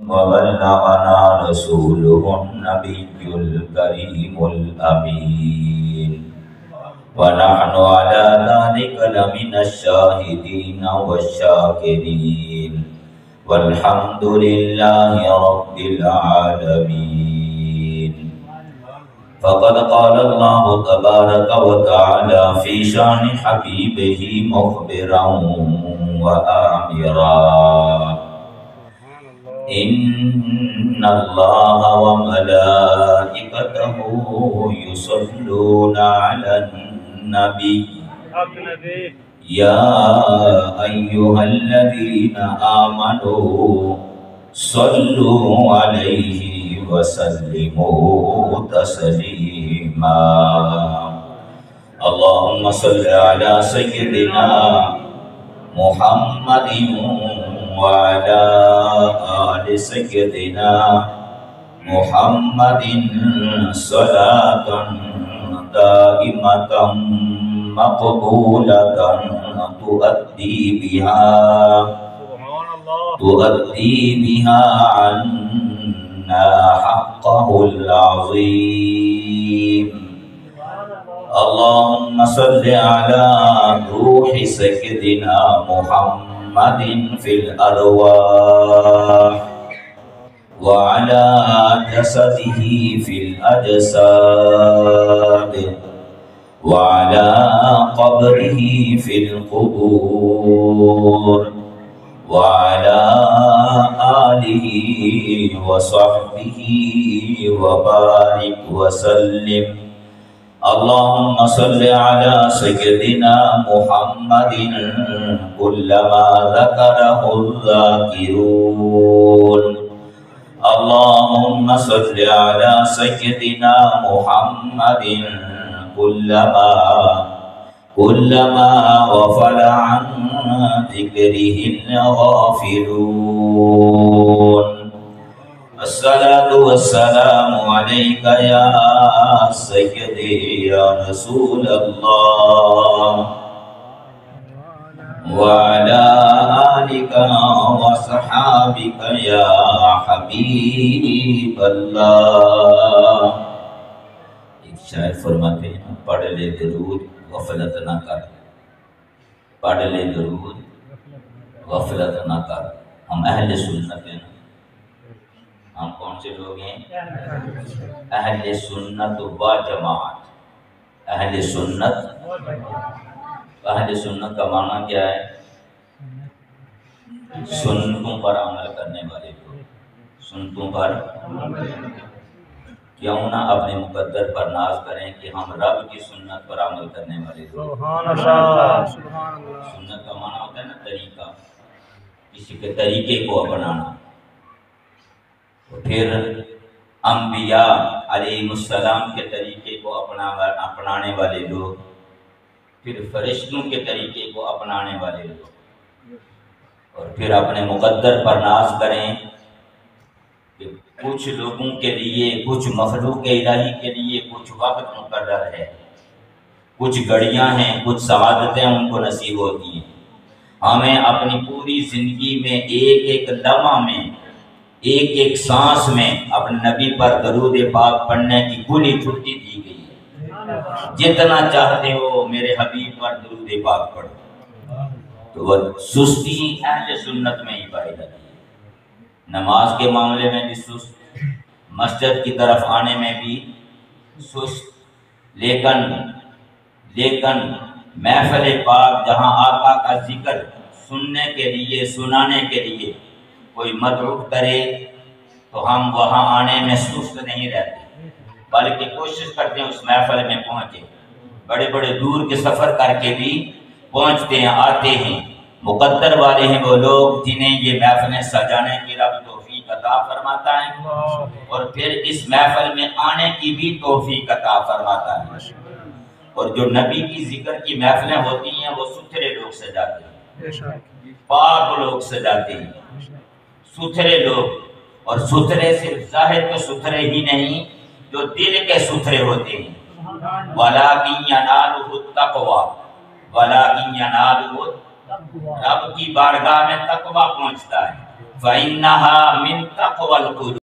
وبلغنا رسوله النبي الكريم الأمين ونحن على ذلك لمن الشاهدين والشاكرين والحمد لله رب العالمين. فقد قال الله تبارك وتعالى في شان حبيبه مخبرا وآمرا: إن الله وملائكته يصلون على النبي يا أيها الذين آمنوا صلوا عليه وسلموا تسليما. اللهم صل على سيدنا محمد وعلى آل سيدنا محمد صلاة دائمة مقبولة تؤدي بها عنا حقه العظيم. اللهم صل على روح سيدنا محمد في الأرواح وعلى جسده في الأجساد وعلى قبره في القبور وعلى آله وصحبه وبارك وسلم. اللهم صل على سيدنا محمد كلما ذكره الذاكرون. اللهم صل على سيدنا محمد كلما غفل عن ذكره الغافلون. الصلاة والسلام عليك يا سيدي يا رسول الله وعلى آلك وصحابك يا حبیب اللہ. ایک شاعر فرماتے ہیں: پڑھ لے درود غفلت نہ کر، پڑھ لے درود غفلت نہ کر. ہم اہل سنت ہیں. ہم کون سے لوگ ہیں؟ اہل سنت و جماعت. اہل سنت. اہل سنت کا معنی کیا ہے؟ سنتوں پر عمل کرنے والے لوگ. سنتوں پر کیوں نہ اپنے مقدر پر ناز کریں کہ ہم رب کی سنت پر عمل کرنے والے لوگ. سبحان اللہ. سنت کا معنی ہوتا ہے نا طریقہ، کسی کے طریقے کو اپنانا. پھر انبیاء علیہ السلام کے طریقے کو اپنانے والے لوگ، پھر فرشتوں کے طریقے کو اپنانے والے لوگ، اور پھر اپنے مقدر پر ناز کریں کہ کچھ لوگوں کے لیے، کچھ مخلوق الہی کے لیے کچھ وقت مقرر ہے، کچھ گھڑیاں ہیں، کچھ سعادتیں ان کو نصیب ہوتی ہیں. ہمیں اپنی پوری زندگی میں ایک ایک لمحہ میں، ایک ایک سانس میں اپنے نبی پر درود پاک پڑھنے کی کھلی چھٹی دی گئی ہے. جتنا چاہتے ہو میرے حبیب پر درود پاک پڑھو. تو وہ سستی اہل سنت میں ہی پائی جاتی ہے. نماز کے معاملے میں بھی سست، مسجد کی طرف آنے میں بھی سست. لیکن محفل پاک جہاں آقا کا ذکر سننے کے لیے، سنانے کے لیے کوئی مدعو کرے تو ہم وہاں آنے میں سست نہیں رہتے، بلکہ کوشش کرتے ہیں اس محفل میں پہنچے. بڑے بڑے دور کے سفر کر کے بھی پہنچتے ہیں، آتے ہیں. مقدر والے ہیں وہ لوگ جنہیں یہ محفلیں سجانے کی رب توفیق عطا فرماتا ہے، اور پھر اس محفل میں آنے کی بھی توفیق عطا فرماتا ہے. اور جو نبی کی ذکر کی محفلیں ہوتی ہیں وہ ستھرے لوگ سجاتے ہیں، پاک لوگ سجاتے ہیں، ستھرے لوگ. اور ستھرے صرف ظاہر کے ستھرے ہی نہیں، جو دل کے ستھرے ہوتے ہیں. وَلَٰكِن يَنَالُهُ التَّقْوَىٰ، وَلَٰكِن يَنَالُهُ، رب کی بارگاہ میں تقویٰ پہنچتا ہے. فَإِنَّهَا مِن تَقْوَىٰ والقلوب.